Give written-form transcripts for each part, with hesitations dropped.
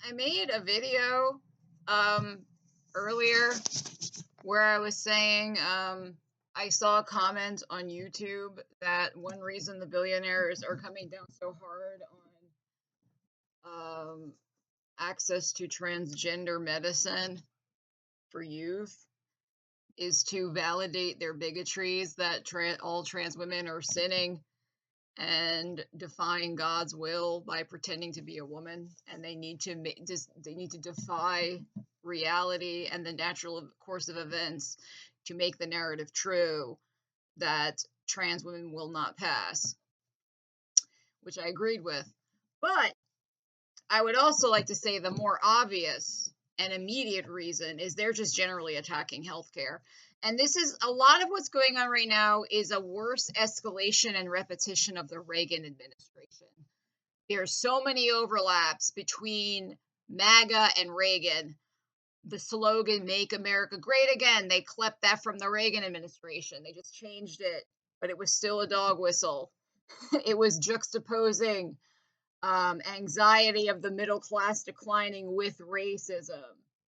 I made a video um, earlier where I was saying I saw a comment on YouTube that one reason the billionaires are coming down so hard on access to transgender medicine for youth is to validate their bigotries that all trans women are sinning and defying God's will by pretending to be a woman, and they need to defy reality and the natural course of events to make the narrative true that trans women will not pass, which I agreed with. But I would also like to say the more obvious and immediate reason is they're just generally attacking healthcare. And this is a lot of what's going on right now is a worse escalation and repetition of the Reagan administration. There's so many overlaps between MAGA and Reagan. The slogan, Make America Great Again, they clept that from the Reagan administration. They just changed it, but it was still a dog whistle. It was juxtaposing anxiety of the middle class declining with racism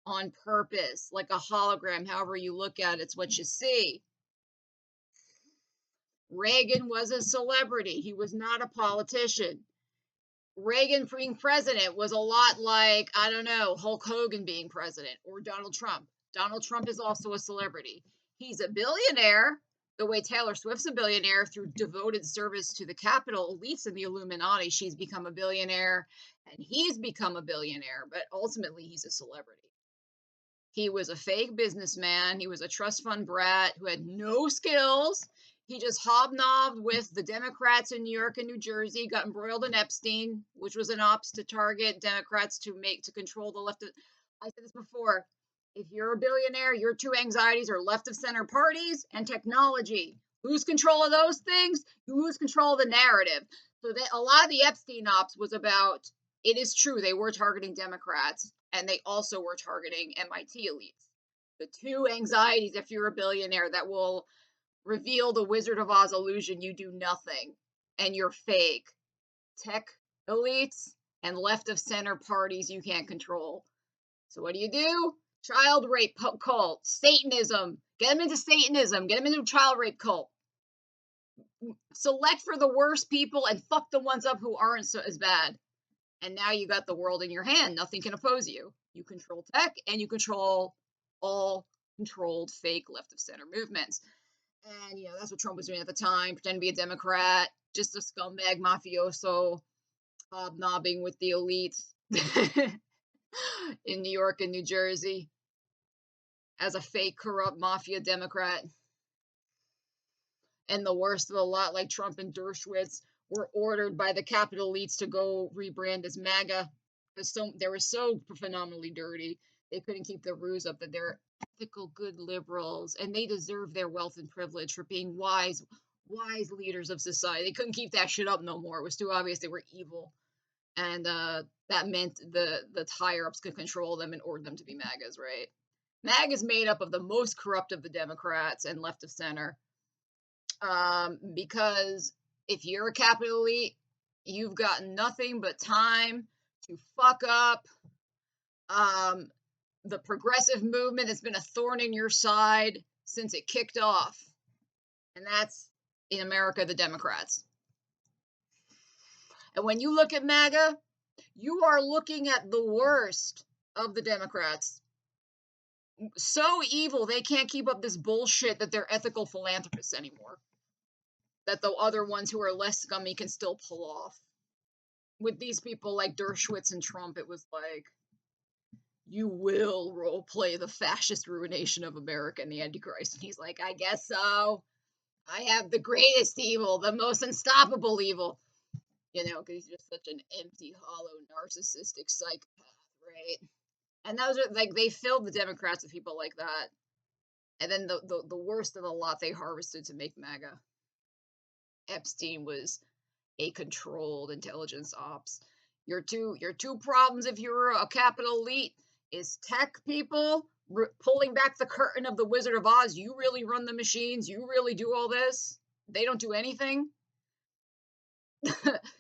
on purpose, like a hologram. However you look at it, it's what you see. Reagan was a celebrity. He was not a politician. Reagan being president was a lot like, I don't know, Hulk Hogan being president or Donald Trump. Donald Trump is also a celebrity. He's a billionaire, the way Taylor Swift's a billionaire through devoted service to the capital elites and the Illuminati. She's become a billionaire, and he's become a billionaire, but ultimately he's a celebrity. He was a fake businessman. He was a trust fund brat who had no skills. He just hobnobbed with the Democrats in New York and New Jersey, got embroiled in Epstein, which was an ops to target Democrats to control the left. I said this before. If you're a billionaire, your two anxieties are left of center parties and technology. Lose control of those things, you lose control of the narrative. So that a lot of the Epstein ops was about, it is true, they were targeting Democrats, and they also were targeting MIT elites. The two anxieties, if you're a billionaire, that will reveal the Wizard of Oz illusion, you do nothing, and you're fake. Tech elites and left of center parties you can't control. So what do? Child rape cult, Satanism. Get them into Satanism. Get them into a child rape cult. Select for the worst people and fuck the ones up who aren't as bad. And now you got the world in your hand. Nothing can oppose you. You control tech and you control all controlled fake left of center movements. And, that's what Trump was doing at the time. Pretend to be a Democrat, just a scumbag mafioso, hobnobbing with the elites in New York and New Jersey as a fake corrupt mafia Democrat. And the worst of the lot, like Trump and Dershowitz, were ordered by the capital elites to go rebrand as MAGA. They were so phenomenally dirty. They couldn't keep their ruse up that they're ethical, good liberals, and they deserve their wealth and privilege for being wise leaders of society. They couldn't keep that shit up no more. It was too obvious they were evil. And that meant the higher-ups could control them and order them to be MAGAs, right? MAGA is made up of the most corrupt of the Democrats and left of center. Because if you're a capital elite, you've got nothing but time to fuck up. The progressive movement has been a thorn in your side since it kicked off. And that's, in America, the Democrats. And when you look at MAGA, you are looking at the worst of the Democrats. So evil, they can't keep up this bullshit that they're ethical philanthropists anymore. That the other ones who are less scummy can still pull off. With these people like Dershowitz and Trump, it was like, you will role play the fascist ruination of America and the Antichrist. And he's like, I guess so. I have the greatest evil, the most unstoppable evil. Because he's just such an empty, hollow, narcissistic psychopath, right? And those are like, they filled the Democrats with people like that. And then the worst of the lot they harvested to make MAGA. Epstein was a controlled intelligence ops. Your two problems if you're a capital elite is tech people pulling back the curtain of the Wizard of Oz. You really run the machines. You really do all this. They don't do anything.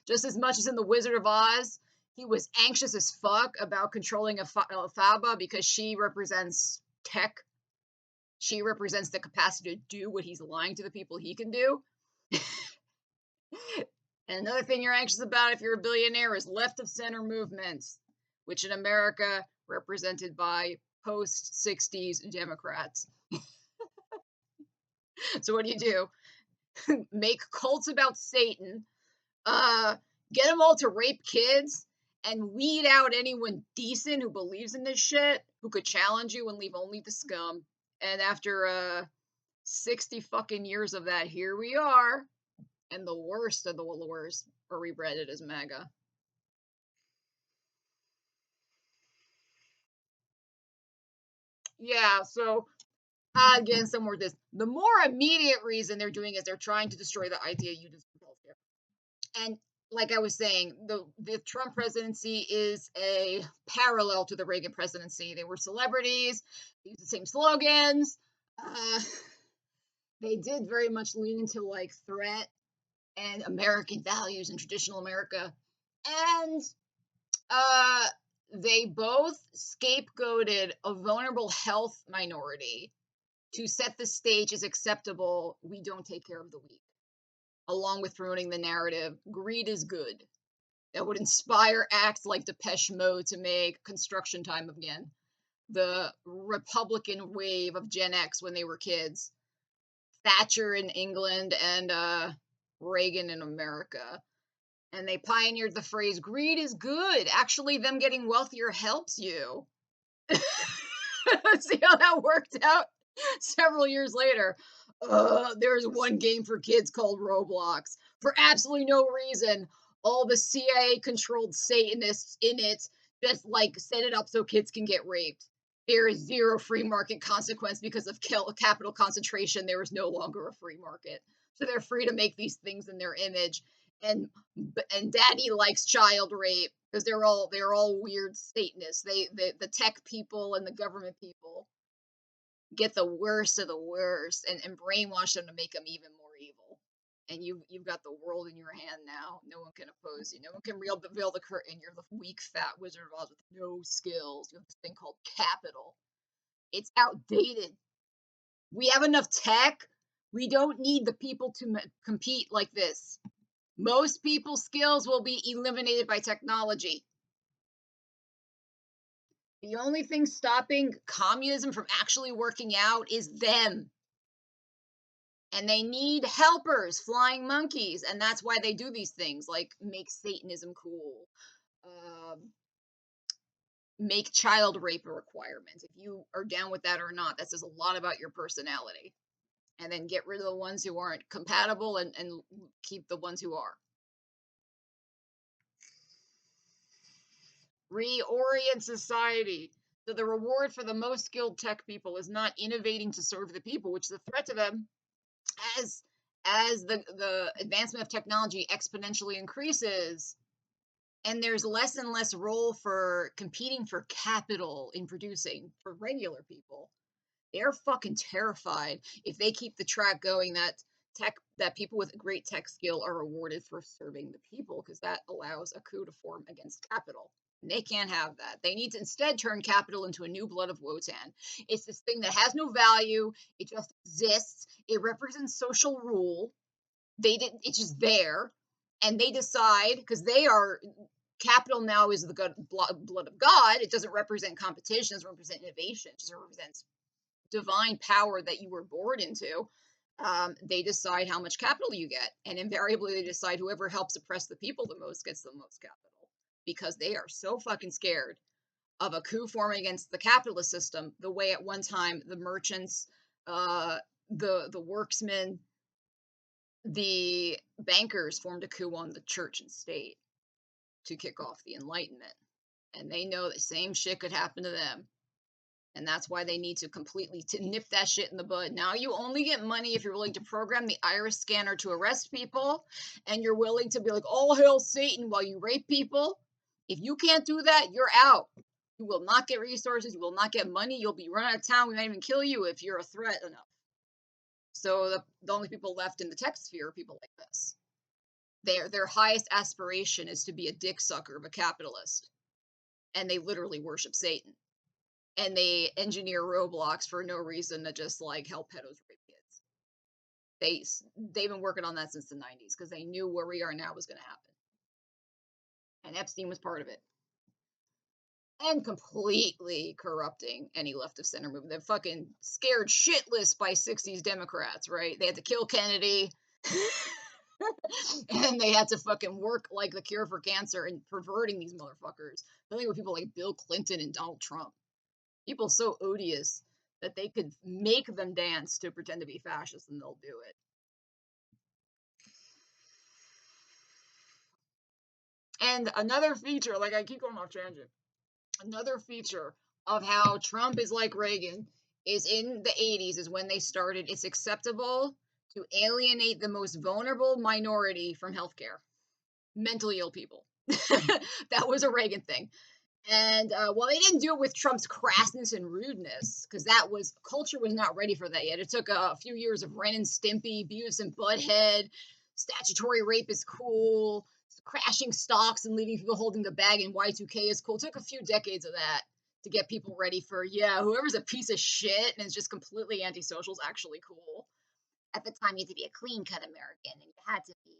Just as much as in the Wizard of Oz, He was anxious as fuck about controlling Alphaba because she represents tech. She represents the capacity to do what he's lying to the people he can do. And another thing you're anxious about if you're a billionaire is left of center movements, which in America represented by post 60s Democrats. So what do? Make cults about Satan, get them all to rape kids, and weed out anyone decent who believes in this shit, who could challenge you and leave only the scum. And after 60 fucking years of that, here we are. And the worst of the worst are rebranded as MAGA. Yeah, so again, somewhere this. The more immediate reason they're doing is they're trying to destroy the idea you deserve healthcare. And like I was saying, the Trump presidency is a parallel to the Reagan presidency. They were celebrities, they used the same slogans. Uh, they did very much lean into like threat and American values and traditional America. And uh, they both scapegoated a vulnerable health minority to set the stage as acceptable. We don't take care of the weak, along with ruining the narrative. Greed is good. That would inspire acts like Depeche Mode to make construction time again. The Republican wave of Gen X when they were kids. Thatcher in England and Reagan in America. And they pioneered the phrase, greed is good. Actually, them getting wealthier helps you. See how that worked out several years later. There's one game for kids called Roblox. For absolutely no reason, all the CIA controlled Satanists in it just like set it up so kids can get raped. There is zero free market consequence because of capital concentration. There is no longer a free market. So they're free to make these things in their image. And daddy likes child rape because they're all weird Satanists. The tech people and the government people get the worst of the worst and brainwash them to make them even more evil. And you've got the world in your hand now. No one can oppose you. No one can reveal the curtain. You're the weak fat Wizard of Oz with no skills. You have this thing called capital. It's outdated. We have enough tech. We don't need the people to compete like this. Most people's skills will be eliminated by technology. The only thing stopping communism from actually working out is them. And they need helpers, flying monkeys. And that's why they do these things, like make Satanism cool, make child rape a requirement. If you are down with that or not, that says a lot about your personality. And then get rid of the ones who aren't compatible and keep the ones who are. Reorient society. So the reward for the most skilled tech people is not innovating to serve the people, which is a threat to them as the advancement of technology exponentially increases, and there's less and less role for competing for capital in producing for regular people. They're fucking terrified if they keep the track going that people with great tech skill are rewarded for serving the people, because that allows a coup to form against capital. They can't have that. They need to instead turn capital into a new blood of Wotan. It's this thing that has no value. It just exists. It represents social rule. It's just there. And they decide, because capital now is the blood of God. It doesn't represent competition. It doesn't represent innovation. It just represents divine power that you were born into. They decide how much capital you get. And invariably, they decide whoever helps oppress the people the most gets the most capital, because they are so fucking scared of a coup forming against the capitalist system, the way at one time the merchants, the worksmen, the bankers formed a coup on the church and state to kick off the Enlightenment. And they know the same shit could happen to them. And that's why they need to completely nip that shit in the bud. Now you only get money if you're willing to program the iris scanner to arrest people, and you're willing to be like, all hail Satan, while you rape people. If you can't do that, you're out. You will not get resources. You will not get money. You'll be run out of town. We might even kill you if you're a threat enough. So the only people left in the tech sphere are people like this. Their highest aspiration is to be a dick sucker of a capitalist, and they literally worship Satan, and they engineer roadblocks for no reason to just like help pedos rape kids. They've been working on that since the 90s because they knew where we are now was going to happen, and Epstein was part of it. And completely corrupting any left of center movement. They're fucking scared shitless by 60s Democrats, right? They had to kill Kennedy. And they had to fucking work like the cure for cancer and perverting these motherfuckers. Dealing with people like Bill Clinton and Donald Trump. People so odious that they could make them dance to pretend to be fascists and they'll do it. And another feature, like I keep going off tangent, another feature of how Trump is like Reagan is in the 80s is when they started it's acceptable to alienate the most vulnerable minority from healthcare. Mentally ill people. That was a Reagan thing. And well, they didn't do it with Trump's crassness and rudeness because culture was not ready for that yet. It took a few years of Ren and Stimpy, Beavis and Butthead, statutory rape is cool, crashing stocks and leaving people holding the bag in Y2K is cool. It took a few decades of that to get people ready for, yeah, whoever's a piece of shit and is just completely antisocial is actually cool. At the time, you had to be a clean-cut American, and you had to be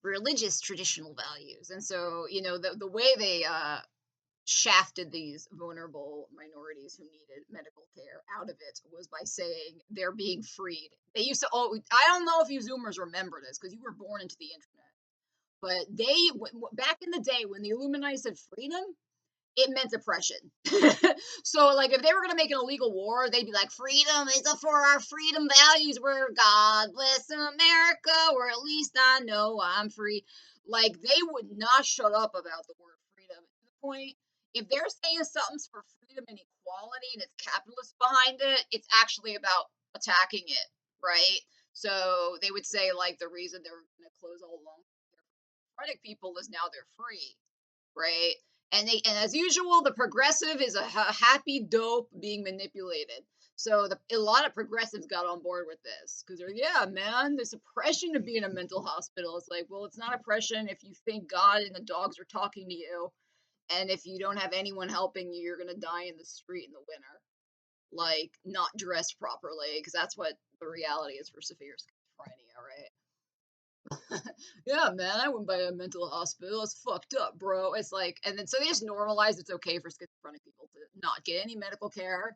religious traditional values. And so, the way they shafted these vulnerable minorities who needed medical care out of it was by saying they're being freed. They used to, I don't know if you Zoomers remember this because you were born into the internet, but back in the day when the Illuminati said freedom, it meant oppression. So, like, if they were going to make an illegal war, they'd be like, freedom is for our freedom values. We're God bless America, or at least I know I'm free. Like, they would not shut up about the word freedom. To the point, if they're saying something's for freedom and equality and it's capitalist behind it, it's actually about attacking it, right? So they would say, like, the reason they're going to close all along democratic people is now they're free, right? And as usual, the progressive is a happy dope being manipulated. So a lot of progressives got on board with this because they're, yeah, man, there's oppression to be in a mental hospital. It's like, well, it's not oppression if you think God and the dogs are talking to you, and if you don't have anyone helping you, you're gonna die in the street in the winter, like not dressed properly, because that's what the reality is for severe schizophrenia, right? Yeah, man, I went by a mental hospital. It's fucked up, bro. It's like, and then so they just normalize it's okay for schizophrenic people to not get any medical care.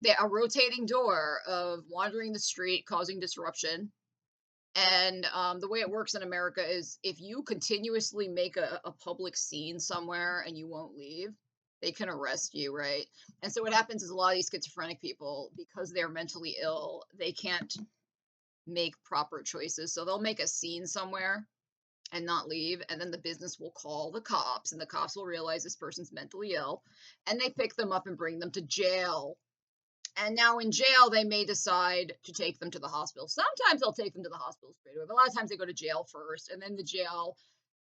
They a rotating door of wandering the street, causing disruption. And the way it works in America is if you continuously make a public scene somewhere and you won't leave, they can arrest you, right? And so what happens is a lot of these schizophrenic people, because they're mentally ill, they can't make proper choices. So they'll make a scene somewhere and not leave, and then the business will call the cops, and the cops will realize this person's mentally ill, and they pick them up and bring them to jail. And now in jail, they may decide to take them to the hospital. Sometimes they'll take them to the hospital straight away, but a lot of times they go to jail first, and then the jail,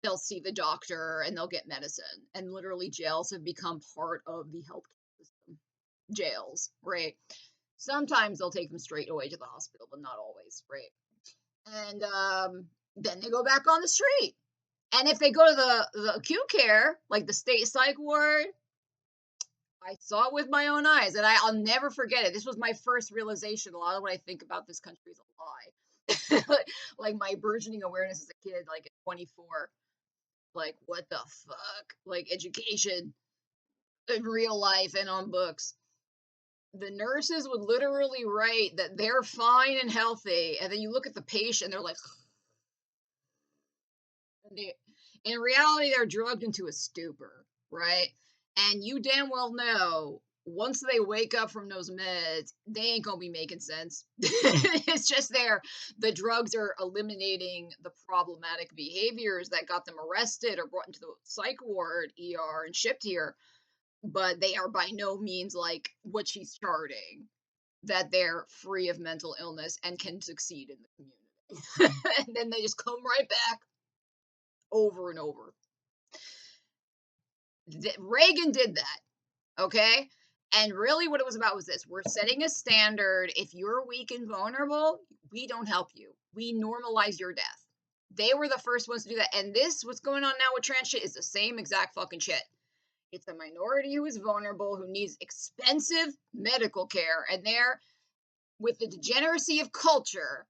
they'll see the doctor and they'll get medicine. And literally, jails have become part of the healthcare system. Jails, right? Sometimes they'll take them straight away to the hospital, but not always, right? And then they go back on the street. And if they go to the acute care, like the state psych ward, I saw it with my own eyes, and I'll never forget it. This was my first realization. A lot of what I think about this country is a lie. Like my burgeoning awareness as a kid, like at 24, like what the fuck? Like education in real life and on books. The nurses would literally write that they're fine and healthy, and then you look at the patient, they're like, in reality, they're drugged into a stupor, right? And you damn well know once they wake up from those meds, they ain't gonna be making sense. It's just the drugs are eliminating the problematic behaviors that got them arrested or brought into the psych ward, ER, and shipped here. But they are by no means like what she's charting, that they're free of mental illness and can succeed in the community. And then they just come right back over and over. Reagan did that, okay? And really what it was about was this. We're setting a standard. If you're weak and vulnerable, we don't help you. We normalize your death. They were the first ones to do that. And this, what's going on now with trans shit, is the same exact fucking shit. It's a minority who is vulnerable, who needs expensive medical care, and they're, with the degeneracy of culture,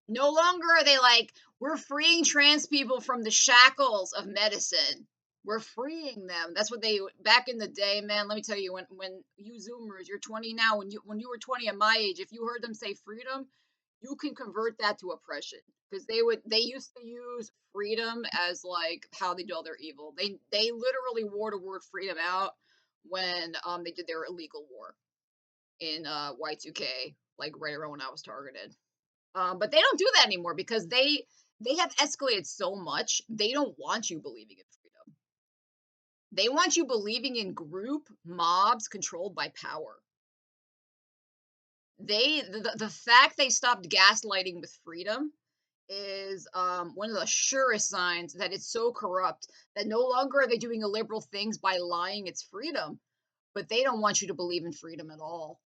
no longer are they like, we're freeing trans people from the shackles of medicine. We're freeing them. That's what they, back in the day, man. Let me tell you, when you Zoomers, you're 20 now. When you were 20 at my age, if you heard them say freedom, you can convert that to oppression, because they used to use freedom as like how they do all their evil. They literally wore the word freedom out when they did their illegal war in Y2K, like right around when I was targeted. But they don't do that anymore because they have escalated so much. They don't want you believing in freedom. They want you believing in group mobs controlled by power. The fact they stopped gaslighting with freedom is one of the surest signs that it's so corrupt that no longer are they doing illiberal things by lying it's freedom, but they don't want you to believe in freedom at all.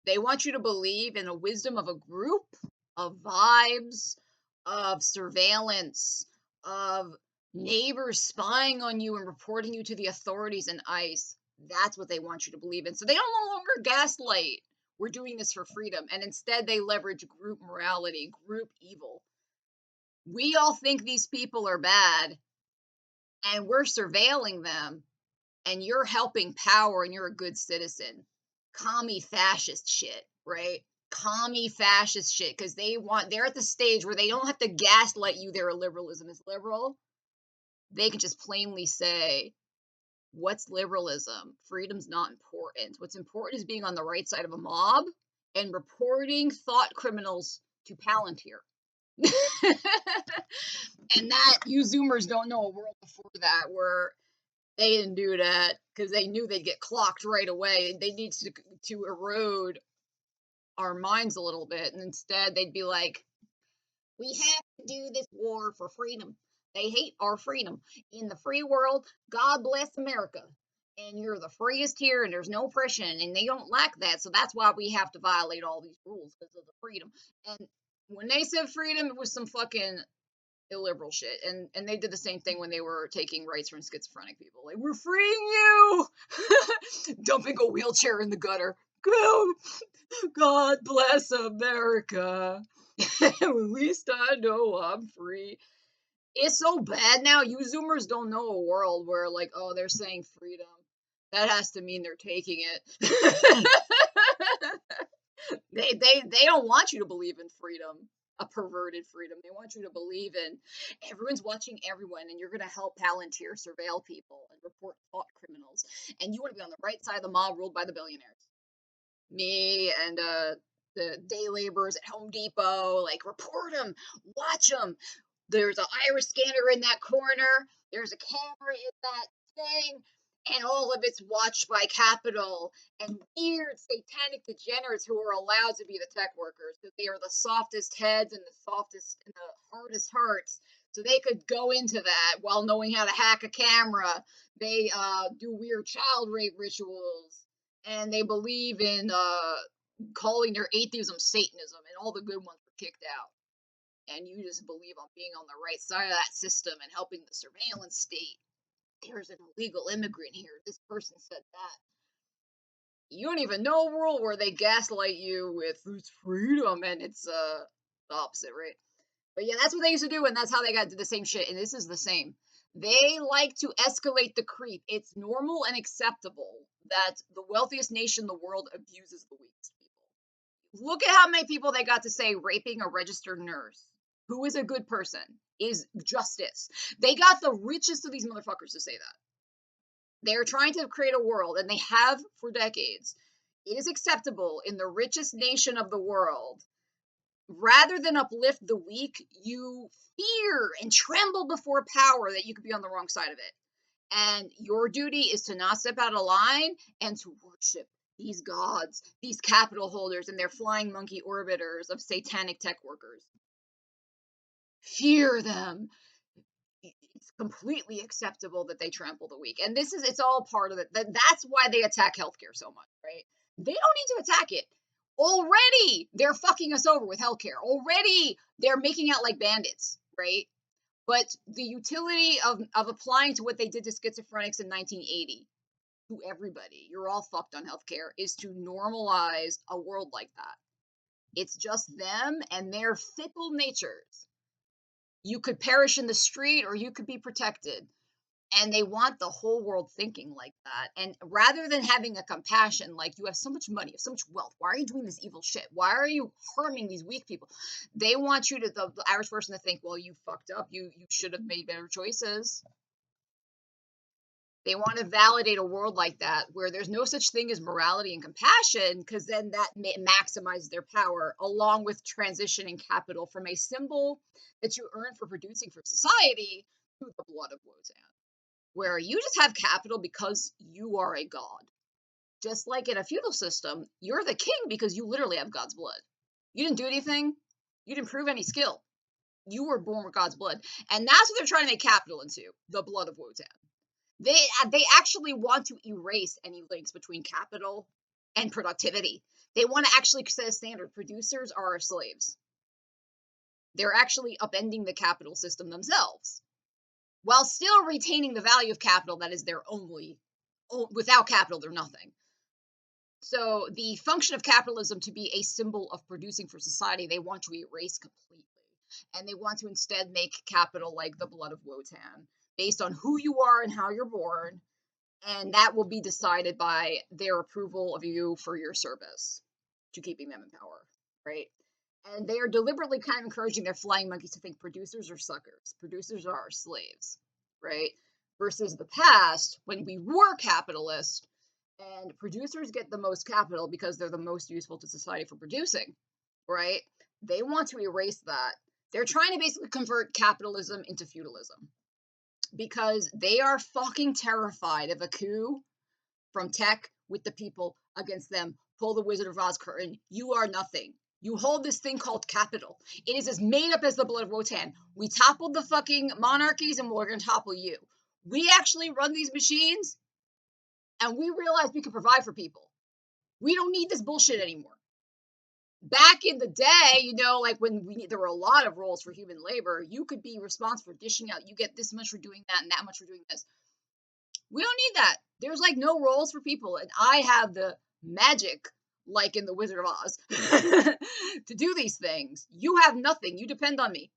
They want you to believe in the wisdom of a group, of vibes, of surveillance, of neighbors spying on you and reporting you to the authorities and ICE. That's what they want you to believe in. So they don't no longer gaslight, we're doing this for freedom. And instead, they leverage group morality, group evil. We all think these people are bad, and we're surveilling them, and you're helping power, and you're a good citizen. Commie fascist shit, right? Commie fascist shit, because they're at the stage where they don't have to gaslight you their liberalism is liberal. They can just plainly say, what's liberalism? Freedom's not important. What's important is being on the right side of a mob and reporting thought criminals to Palantir. And that, you Zoomers don't know a world before that where they didn't do that because they knew they'd get clocked right away. They need to erode our minds a little bit, and instead they'd be like, we have to do this war for freedom. They hate our freedom. In the free world, God bless America. And you're the freest here, and there's no oppression, and they don't like that. So that's why we have to violate all these rules, because of the freedom. And when they said freedom, it was some fucking illiberal shit. And they did the same thing when they were taking rights from schizophrenic people. Like, we're freeing you! Dumping a wheelchair in the gutter. Go! God bless America. At least I know I'm free. It's so bad now. You Zoomers don't know a world where, like, oh, they're saying freedom. That has to mean they're taking it. They don't want you to believe in freedom, a perverted freedom. They want you to believe in everyone's watching everyone, and you're going to help Palantir surveil people and report thought criminals. And you want to be on the right side of the mob ruled by the billionaires. Me and the day laborers at Home Depot, like, report them, watch them. There's an iris scanner in that corner. There's a camera in that thing. And all of it's watched by capital and weird satanic degenerates who are allowed to be the tech workers, because they are the softest heads and the softest and the hardest hearts. So they could go into that while knowing how to hack a camera. They do weird child rape rituals, and they believe in calling their atheism Satanism, and all the good ones were kicked out. And you just believe on being on the right side of that system and helping the surveillance state. There's an illegal immigrant here. This person said that. You don't even know a world where they gaslight you with it's freedom, and it's the opposite, right? But yeah, that's what they used to do, and that's how they got to the same shit. And this is the same. They like to escalate the creep. It's normal and acceptable that the wealthiest nation in the world abuses the weakest people. Look at how many people they got to say raping a registered nurse, who is a good person, is justice. They got the richest of these motherfuckers to say that. They're trying to create a world, and they have for decades. It is acceptable in the richest nation of the world. Rather than uplift the weak, you fear and tremble before power that you could be on the wrong side of it. And your duty is to not step out of line and to worship these gods, these capital holders, and their flying monkey orbiters of satanic tech workers. Fear them. It's completely acceptable that they trample the weak. And it's all part of it. That's why they attack healthcare so much, right? They don't need to attack it. Already, they're fucking us over with healthcare. Already, they're making out like bandits, right? But the utility of applying to what they did to schizophrenics in 1980 to everybody, you're all fucked on healthcare, is to normalize a world like that. It's just them and their fickle natures. You could perish in the street or you could be protected. And they want the whole world thinking like that. And rather than having a compassion, like you have so much money, you have so much wealth. Why are you doing this evil shit? Why are you harming these weak people? They want you to, the average person to think, well, you fucked up. You should have made better choices. They want to validate a world like that where there's no such thing as morality and compassion, because then that maximizes their power, along with transitioning capital from a symbol that you earn for producing for society to the blood of wotan, where you just have capital because you are a god. Just like in a feudal system, you're the king because you literally have God's blood. You didn't do anything. You didn't prove any skill. You were born with God's blood. And that's what they're trying to make capital into, the blood of wotan. They actually want to erase any links between capital and productivity. They want to actually set a standard. Producers are our slaves. They're actually upending the capital system themselves, while still retaining the value of capital that is their only. Without capital, they're nothing. So the function of capitalism to be a symbol of producing for society, they want to erase completely. And they want to instead make capital like the blood of wotan, based on who you are and how you're born. And that will be decided by their approval of you for your service to keeping them in power, right? And they are deliberately kind of encouraging their flying monkeys to think producers are suckers. Producers are our slaves, right? Versus the past, when we were capitalist, and producers get the most capital because they're the most useful to society for producing, right? They want to erase that. They're trying to basically convert capitalism into feudalism, because they are fucking terrified of a coup from tech with the people against them. Pull the Wizard of Oz curtain. You are nothing. You hold this thing called capital. It is as made up as the blood of wotan. We toppled the fucking monarchies and we're going to topple you. We actually run these machines and we realized we could provide for people. We don't need this bullshit anymore. Back in the day, like when there were a lot of roles for human labor, you could be responsible for dishing out. You get this much for doing that and that much for doing this. We don't need that. There's like no roles for people. And I have the magic, like in the Wizard of Oz, to do these things. You have nothing. You depend on me.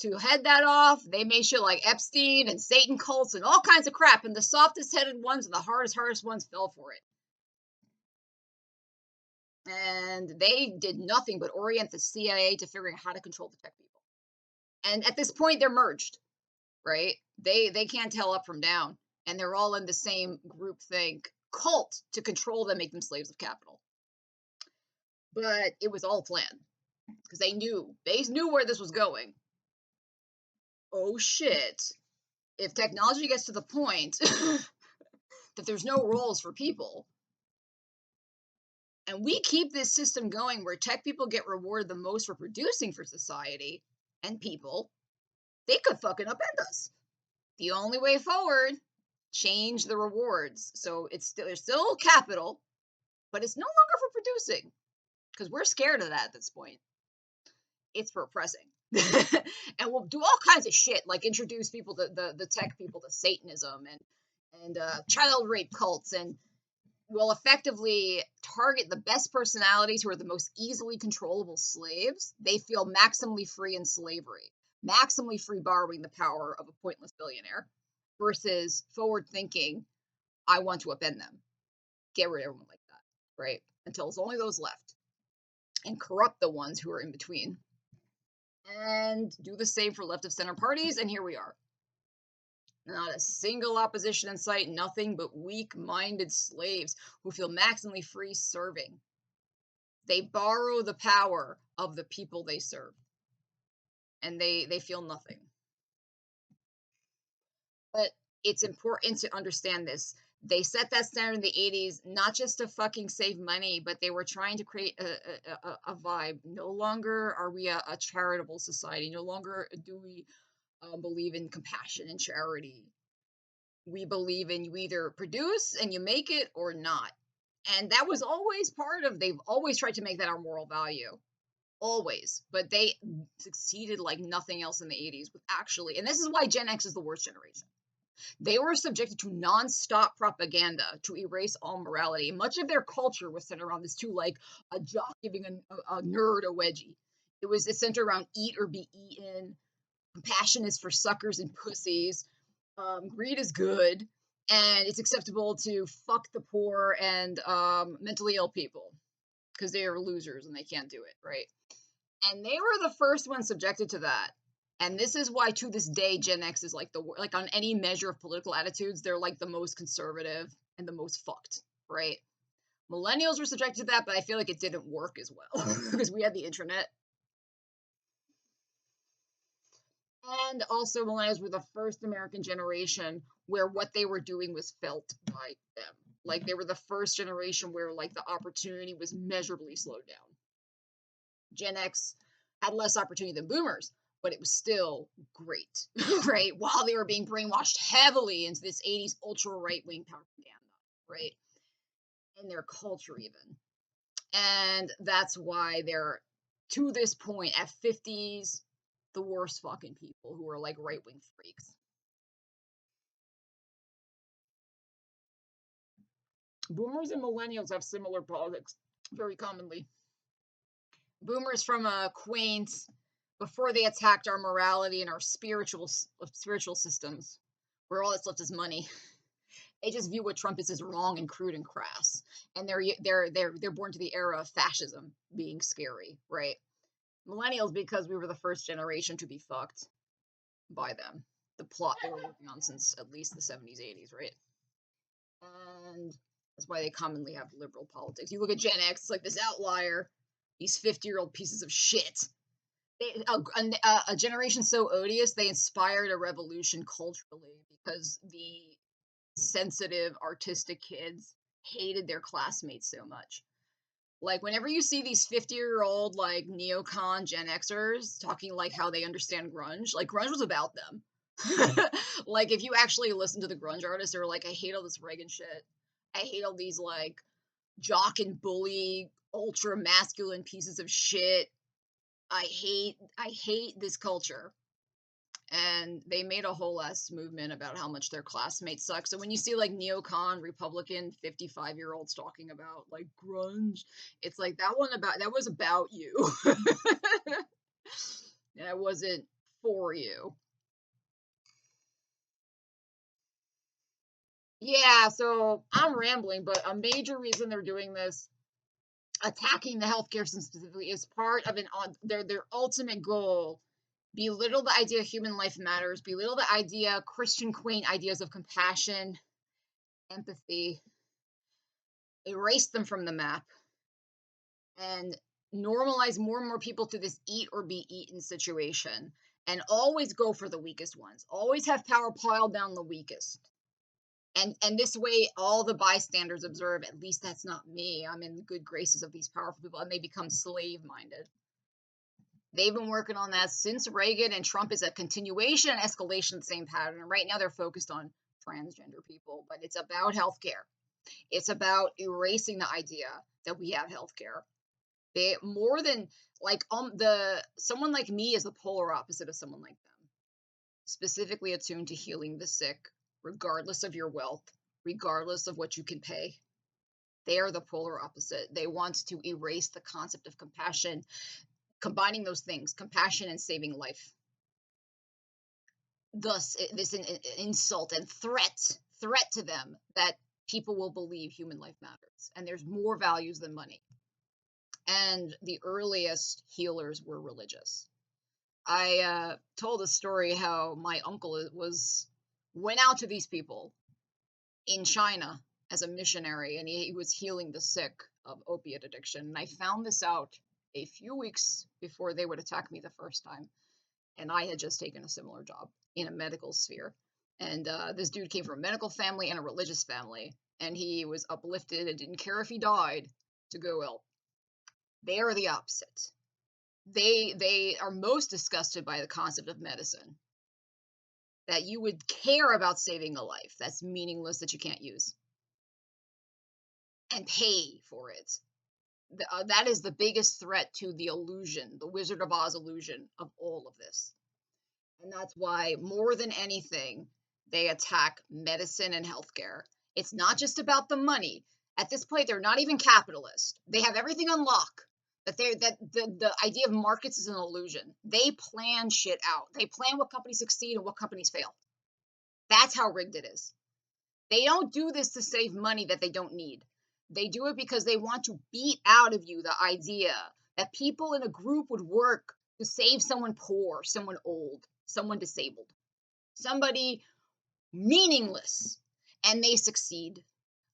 To head that off, they made shit like Epstein and Satan cults and all kinds of crap. And the softest headed ones and the hardest ones fell for it. And they did nothing but orient the CIA to figuring out how to control the tech people. And at this point, they're merged, right? They can't tell up from down. And they're all in the same groupthink cult to control them, make them slaves of capital. But it was all planned because they knew where this was going. Oh shit. If technology gets to the point that there's no roles for people, and we keep this system going where tech people get rewarded the most for producing for society and people, they could fucking upend us. The only way forward, change the rewards. So there's still capital, but it's no longer for producing, because we're scared of that at this point. It's for oppressing. And we'll do all kinds of shit, like introduce people to the tech people to Satanism and child rape cults, and will effectively target the best personalities who are the most easily controllable slaves. They feel maximally free in slavery, maximally free borrowing the power of a pointless billionaire, versus forward thinking, I want to upend them, get rid of everyone like that, right? Until it's only those left, and corrupt the ones who are in between. And do the same for left of center parties, and here we are. Not a single opposition in sight, nothing but weak-minded slaves who feel maximally free serving. They borrow the power of the people they serve, and they feel nothing. But it's important to understand this. They set that standard in the 80s, not just to fucking save money, but they were trying to create a vibe. No longer are we a charitable society. No longer do we believe in compassion and charity. We believe in you either produce and you make it or not. And that was always they've always tried to make that our moral value. always, but they succeeded like nothing else in the 80s with actually, and this is why Gen X is the worst generation. They were subjected to nonstop propaganda to erase all morality. Much of their culture was centered around this too, like a jock giving a nerd a wedgie. It's centered around eat or be eaten. Compassion is for suckers and pussies. Greed is good, and it's acceptable to fuck the poor and mentally ill people because they are losers and they can't do it, right? And they were the first ones subjected to that. And this is why to this day Gen X is like like on any measure of political attitudes, they're like the most conservative and the most fucked, right? Millennials were subjected to that, but I feel like it didn't work as well because we had the internet. And also millennials were the first American generation where what they were doing was felt by them. Like they were the first generation where like the opportunity was measurably slowed down. Gen X had less opportunity than boomers, but it was still great, right? While they were being brainwashed heavily into this 80s ultra right wing propaganda, right? In their culture, even. And that's why they're, to this point, at 50s, the worst fucking people who are like right wing freaks. Boomers and millennials have similar politics very commonly. Boomers from a quaint before they attacked our morality and our spiritual systems, where all that's left is money. They just view what Trump is as wrong and crude and crass, and they're born to the era of fascism being scary, right? Millennials, because we were the first generation to be fucked by them, the plot they were working on since at least the 70s, 80s, right? And that's why they commonly have liberal politics. You look at Gen X, it's like this outlier, these 50-year-old pieces of shit. A generation so odious, they inspired a revolution culturally because the sensitive, artistic kids hated their classmates so much. Like, whenever you see these 50-year-old, like, neocon Gen Xers talking like how they understand grunge, like, grunge was about them. Like, if you actually listen to the grunge artists, they were like, I hate all this Reagan shit. I hate all these, like, jock and bully, ultra masculine pieces of shit. I hate this culture. And they made a whole ass movement about how much their classmates suck. So when you see like neocon Republican 55-year-olds talking about like grunge, it's like that was about you. That wasn't for you. Yeah, so I'm rambling, but a major reason they're doing this, attacking the healthcare system specifically, is part of their ultimate goal. Belittle the idea human life matters, belittle the idea, Christian quaint ideas of compassion, empathy, erase them from the map, and normalize more and more people to this eat or be eaten situation. And always go for the weakest ones. Always have power pile down the weakest. And this way, all the bystanders observe, at least that's not me. I'm in the good graces of these powerful people, and they become slave-minded. They've been working on that since Reagan, and Trump is a continuation and escalation of the same pattern. And right now they're focused on transgender people, but it's about healthcare. It's about erasing the idea that we have healthcare. They more than like someone like me is the polar opposite of someone like them. Specifically attuned to healing the sick, regardless of your wealth, regardless of what you can pay. They are the polar opposite. They want to erase the concept of compassion, combining those things, compassion and saving life. Thus, this insult and threat to them that people will believe human life matters and there's more values than money. And the earliest healers were religious. I told a story how my uncle went out to these people in China as a missionary, and he was healing the sick of opiate addiction. And I found this out a few weeks before they would attack me the first time. And I had just taken a similar job in a medical sphere. And this dude came from a medical family and a religious family, and he was uplifted and didn't care if he died to go help. They are the opposite. They are most disgusted by the concept of medicine. That you would care about saving a life that's meaningless that you can't use. And pay for it. That is the biggest threat to the illusion, the Wizard of Oz illusion of all of this. And that's why, more than anything, they attack medicine and healthcare. It's not just about the money. At this point, they're not even capitalist. They have everything on lock. The idea of markets is an illusion. They plan shit out. They plan what companies succeed and what companies fail. That's how rigged it is. They don't do this to save money that they don't need. They do it because they want to beat out of you the idea that people in a group would work to save someone poor, someone old, someone disabled, somebody meaningless, and they succeed.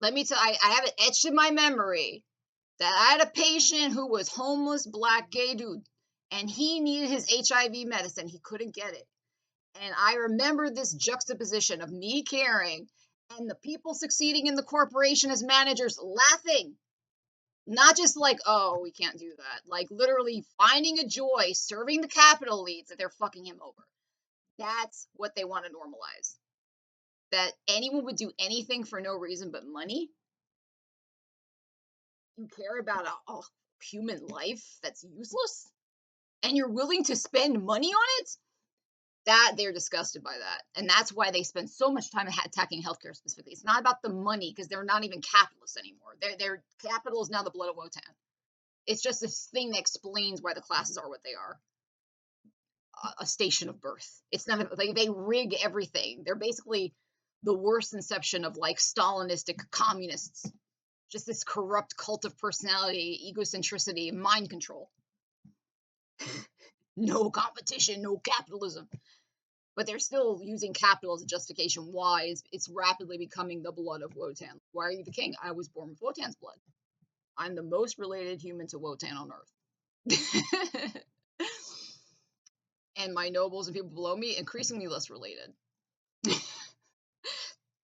Let me tell you, I have it etched in my memory that I had a patient who was homeless, black, gay dude, and he needed his HIV medicine. He couldn't get it. And I remember this juxtaposition of me caring and the people succeeding in the corporation as managers laughing. Not just like, oh, we can't do that. Like literally finding a joy serving the capital elites that they're fucking him over. That's what they want to normalize. That anyone would do anything for no reason but money. You care about a human life that's useless? And you're willing to spend money on it? That they're disgusted by that. And that's why they spend so much time attacking healthcare specifically. It's not about the money because they're not even capitalists anymore. Their capital is now the blood of Wotan. It's just this thing that explains why the classes are what they are. A station of birth. It's not like they rig everything. They're basically the worst inception of like Stalinistic communists. Just this corrupt cult of personality, egocentricity, mind control. No competition, no capitalism. But they're still using capital as a justification why it's rapidly becoming the blood of Wotan. Why are you the king? I was born with Wotan's blood. I'm the most related human to Wotan on Earth. And my nobles and people below me, increasingly less related.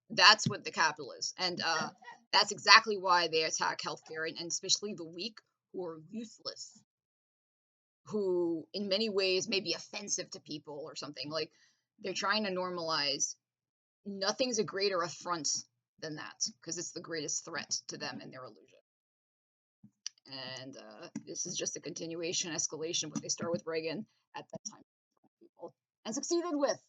That's what the capital is. And that's exactly why they attack healthcare, and especially the weak who are useless, who in many ways may be offensive to people or something. Like they're trying to normalize. Nothing's a greater affront than that because it's the greatest threat to them and their illusion. And this is just a continuation, escalation, what they start with Reagan at that time, people, and succeeded with.